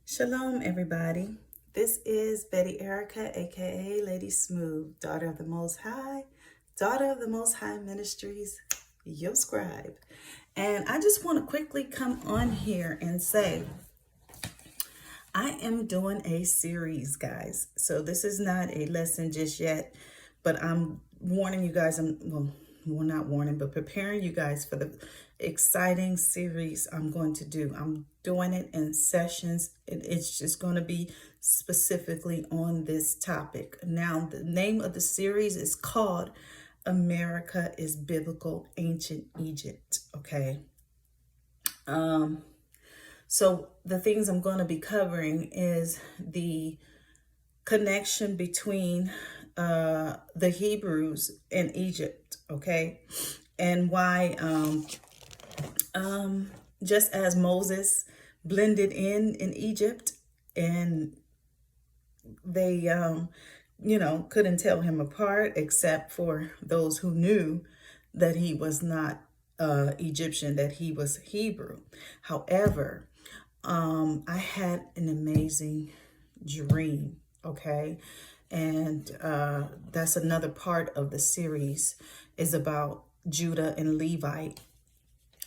Shalom, everybody. This is Betty Erica, aka Lady Smooth, daughter of the Most High, daughter of the Most High Ministries, your scribe. And I just want to quickly come on here and say, I am doing a series, guys. So this is not a lesson just yet, but I'm warning you guys. Well, not warning, but preparing you guys for the exciting series I'm going to do. I'm doing it in sessions. It's just going to be specifically on this topic. Now, the name of the series is called America is Biblical Ancient Egypt. Okay. So the things I'm going to be covering is the connection between the Hebrews and Egypt, okay? And why just as Moses blended in Egypt and they couldn't tell him apart except for those who knew that he was not Egyptian, that he was Hebrew. However, I had an amazing dream, okay? And that's another part of the series is about Judah and Levite,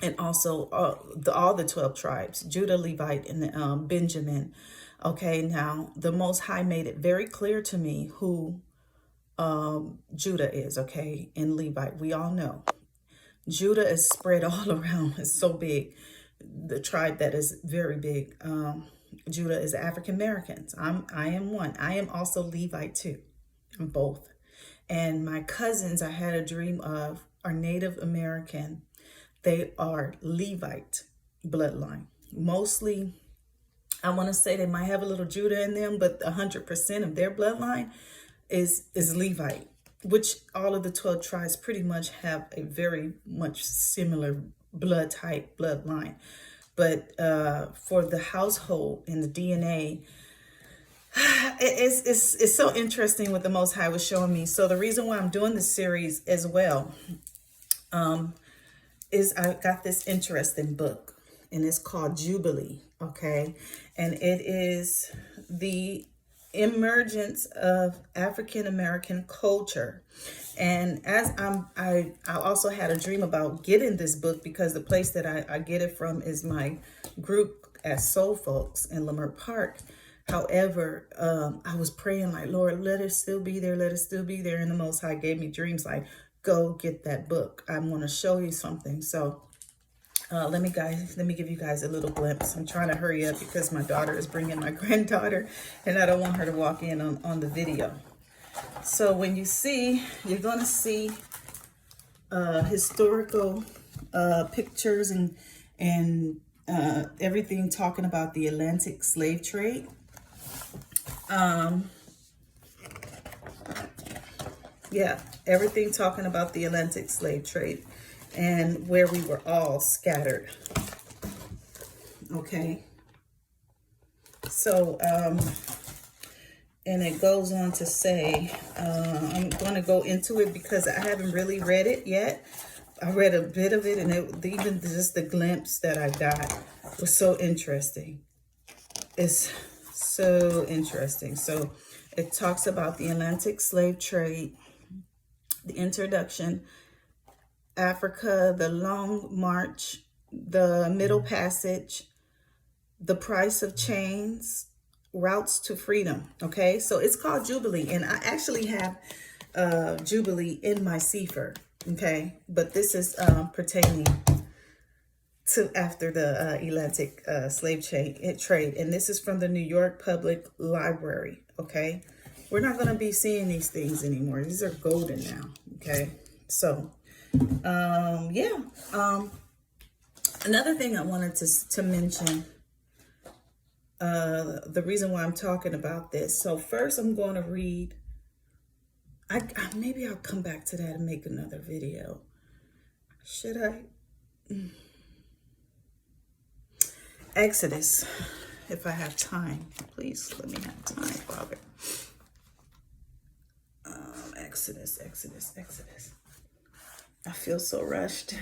and also all the 12 tribes, Judah, Levite, and Benjamin. Okay, now the Most High made it very clear to me who Judah is, okay, and Levite. We all know. Judah is spread all around. It's so big. The tribe that is very big. Judah is African Americans. I am one. I am also Levite too. I'm both. And my cousins I had a dream of are Native American. They are Levite bloodline. Mostly, I want to say they might have a little Judah in them, but 100% of their bloodline is Levite, which all of the 12 tribes pretty much have a very much similar blood type, bloodline. But for the household and the DNA, it's so interesting what the Most High was showing me. So the reason why I'm doing this series as well is I got this interesting book, and it's called Jubilee, okay? And it is the emergence of African American culture. And as I also had a dream about getting this book because the place that I get it from is my group at Soul Folks in Leimert Park. However, I was praying like, Lord, let it still be there. Let it still be there. And the Most High gave me dreams like, go get that book. I want to show you something. So let me give you guys a little glimpse. I'm trying to hurry up because my daughter is bringing my granddaughter and I don't want her to walk in on the video. So when you see, you're going to see historical pictures and everything talking about the Atlantic slave trade. Yeah, everything talking about the Atlantic slave trade and where we were all scattered. Okay. So, and it goes on to say, I'm going to go into it because I haven't really read it yet. I read a bit of it, and even just the glimpse that I got was so interesting. It's so interesting. So it talks about the Atlantic slave trade, the introduction, Africa, the long march, the middle passage, the price of chains, routes to freedom. Okay, so it's called Jubilee, and I actually have Jubilee in my Sefer. Okay, but this is pertaining to after the Atlantic slave trade, and this is from the New York Public Library. Okay, we're not going to be seeing these things anymore. These are golden now. Okay, so yeah. Another thing I wanted to mention. The reason why I'm talking about this. So first I'm going to read, maybe I'll come back to that and make another video. Should I? Exodus, if I have time. Please let me have time, Father. Exodus. I feel so rushed.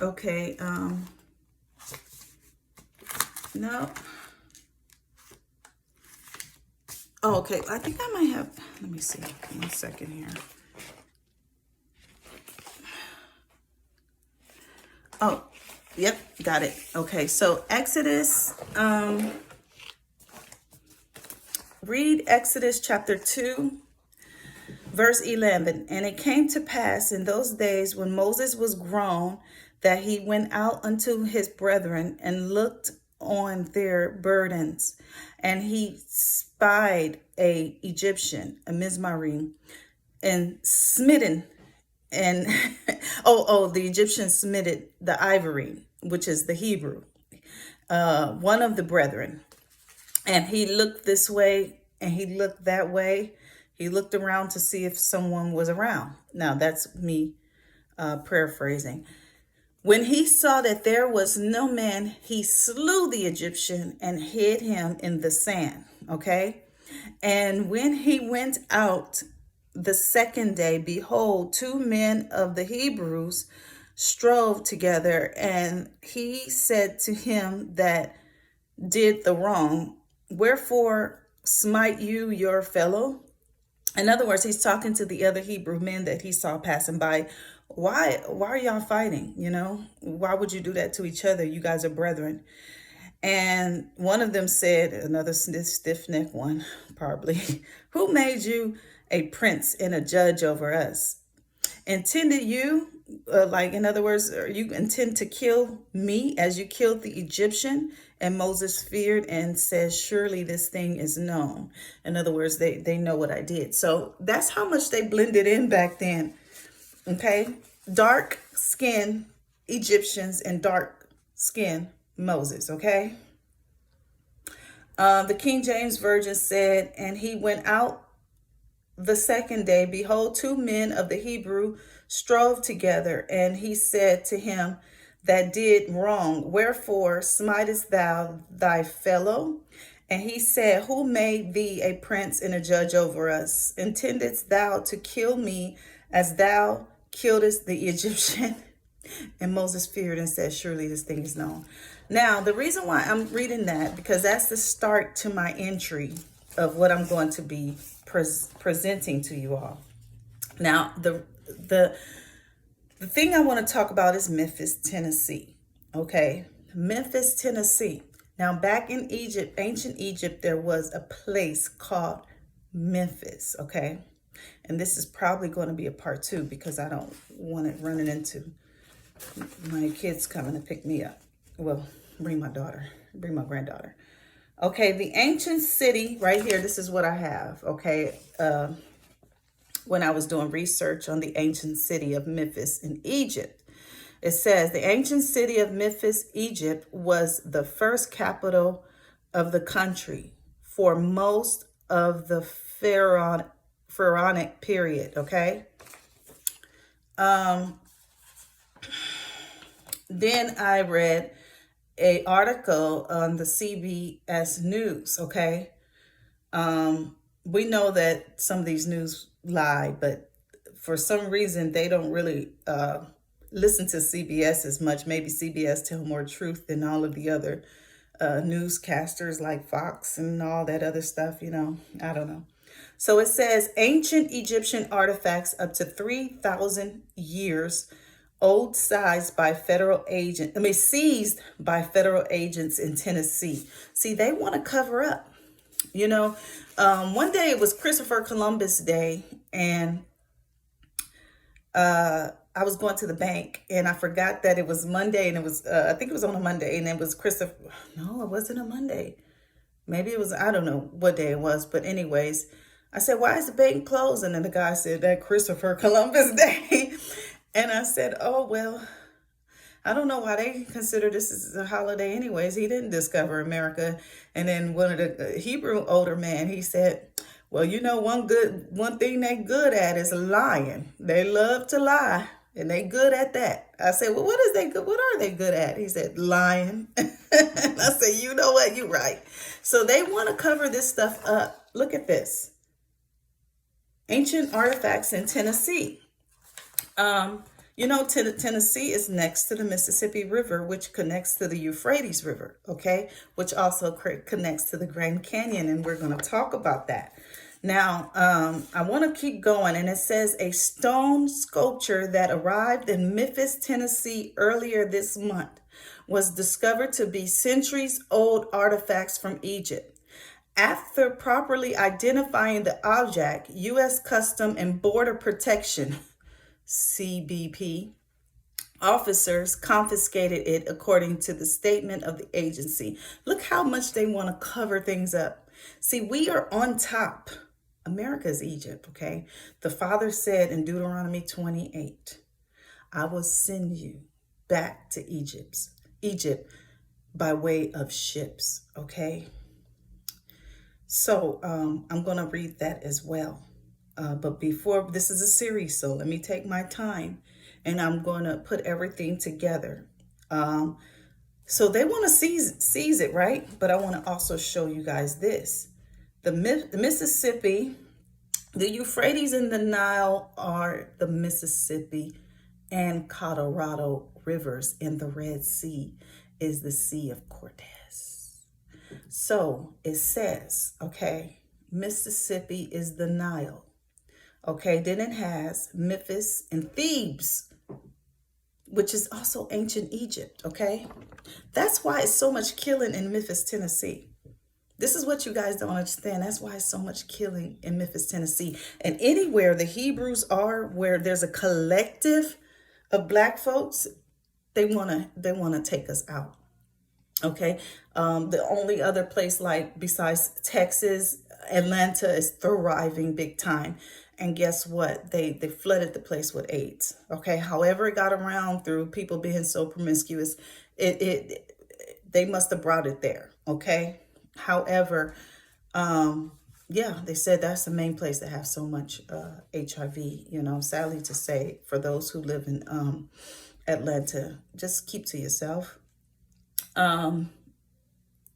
Okay, No. Oh, okay. I think I might have, let me see. 1 second here. Oh, yep, got it. Okay, so Exodus, read Exodus chapter 2, verse 11. And it came to pass in those days when Moses was grown that he went out unto his brethren and looked on their burdens. And he spied a Egyptian, a Mizmarim, and smitten. And the Egyptian smitted the ivory, which is the Hebrew, one of the brethren. And he looked this way and he looked that way. He looked around to see if someone was around. Now, that's me paraphrasing. When he saw that there was no man, he slew the Egyptian and hid him in the sand. Okay. And when he went out the second day, behold, 2 men of the Hebrews strove together, and he said to him that did the wrong, wherefore smite you your fellow? In other words, he's talking to the other Hebrew men that he saw passing by. Why are y'all fighting? Why would you do that to each other? You guys are brethren. And one of them said, another stiff-necked one, probably, who made you a prince and a judge over us? Intended you, in other words, you intend to kill me as you killed the Egyptian? And Moses feared and said, surely this thing is known. In other words, they know what I did. So that's how much they blended in back then. Okay. Dark skin Egyptians and dark skin Moses. Okay. The King James Version said, and he went out the second day, behold, 2 men of the Hebrew strove together, and he said to him that did wrong, wherefore smitest thou thy fellow? And he said, who made thee a prince and a judge over us? Intendest thou to kill me as thou killedest the Egyptian? And Moses feared and said, surely this thing is known. Now, the reason why I'm reading that, because that's the start to my entry of what I'm going to be presenting to you all. Now, the thing I want to talk about is Memphis, Tennessee. Okay, Memphis, Tennessee. Now, back in Egypt, ancient Egypt, there was a place called Memphis. Okay, and this is probably going to be a part 2 because I don't want it running into my kids coming to pick me up. Well, bring my granddaughter. Okay, the ancient city right here, this is what I have, okay? When I was doing research on the ancient city of Memphis in Egypt, it says the ancient city of Memphis, Egypt was the first capital of the country for most of the pharaonic period, okay? Then I read a article on the CBS News, okay? We know that some of these news lie, but for some reason they don't really listen to CBS as much. Maybe CBS tell more truth than all of the other newscasters like Fox and all that other stuff, I don't know. So it says ancient Egyptian artifacts up to 3,000 years old seized by federal agents in Tennessee. See, they want to cover up. One day it was Christopher Columbus Day, and I was going to the bank, and I forgot that it was Monday, and it was I think it was on a Monday, and it was Christopher. No, it wasn't a Monday. Maybe it was. I don't know what day it was, but anyways, I said, "Why is the bank closed?" And then the guy said, "That Christopher Columbus Day." And I said, oh, well, I don't know why they consider this as a holiday anyways. He didn't discover America. And then one of the Hebrew older man, he said, well, one thing they good at is lying. They love to lie, and they good at that. I said, well, what are they good at? He said, lying. And I said, you know what? You're right. So they want to cover this stuff up. Look at this. Ancient artifacts in Tennessee. You know, Tennessee is next to the Mississippi River, which connects to the Euphrates River, okay, which also connects to the Grand Canyon, and we're going to talk about that. Now, I want to keep going, and it says a stone sculpture that arrived in Memphis, Tennessee earlier this month was discovered to be centuries old artifacts from Egypt. After properly identifying the object, U.S. Custom and Border Protection CBP officers confiscated it according to the statement of the agency. Look how much they want to cover things up. See, we are on top. America is Egypt, okay? The Father said in Deuteronomy 28, I will send you back to Egypt by way of ships, okay? So I'm going to read that as well. But before, this is a series, so let me take my time and I'm going to put everything together. So they want to seize it, right? But I want to also show you guys this. The Mississippi, the Euphrates and the Nile are the Mississippi and Colorado rivers, and the Red Sea is the Sea of Cortez. So it says, okay, Mississippi is the Nile. Okay, then it has Memphis and Thebes, which is also ancient Egypt, okay? That's why it's so much killing in Memphis, Tennessee. This is what you guys don't understand. That's why it's so much killing in Memphis, Tennessee. And anywhere the Hebrews are, where there's a collective of Black folks, they wanna take us out. Okay, the only other place like besides Texas, Atlanta is thriving big time. And guess what? They flooded the place with AIDS. Okay, however it got around through people being so promiscuous, they must have brought it there. Okay, however, yeah, they said that's the main place that have so much HIV. You know, sadly to say, for those who live in Atlanta, just keep to yourself.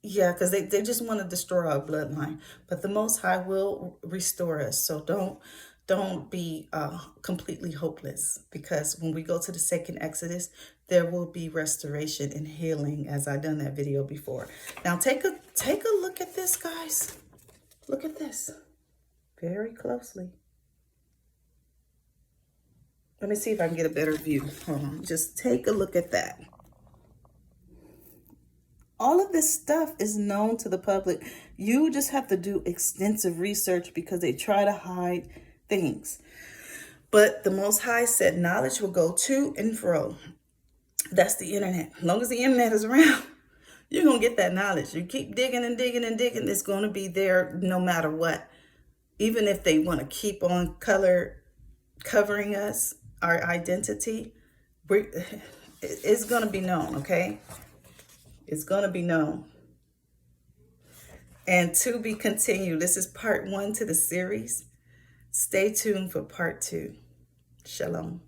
Yeah, because they just want to destroy our bloodline, but the Most High will restore us. So don't be completely hopeless, because when we go to the second Exodus, there will be restoration and healing, as I done that video before. Now take a look at this, guys. Look at this very closely. Let me see if I can get a better view. Hold on, just take a look at that. All of this stuff is known to the public. You just have to do extensive research because they try to hide things. But the Most High said knowledge will go to and fro. That's the internet. As long as the internet is around, you're going to get that knowledge. You keep digging and digging and digging, it's going to be there no matter what. Even if they want to keep on covering us, our identity, it's going to be known, okay? It's going to be known. And to be continued. This is part 1 to the series. Stay tuned for part 2. Shalom.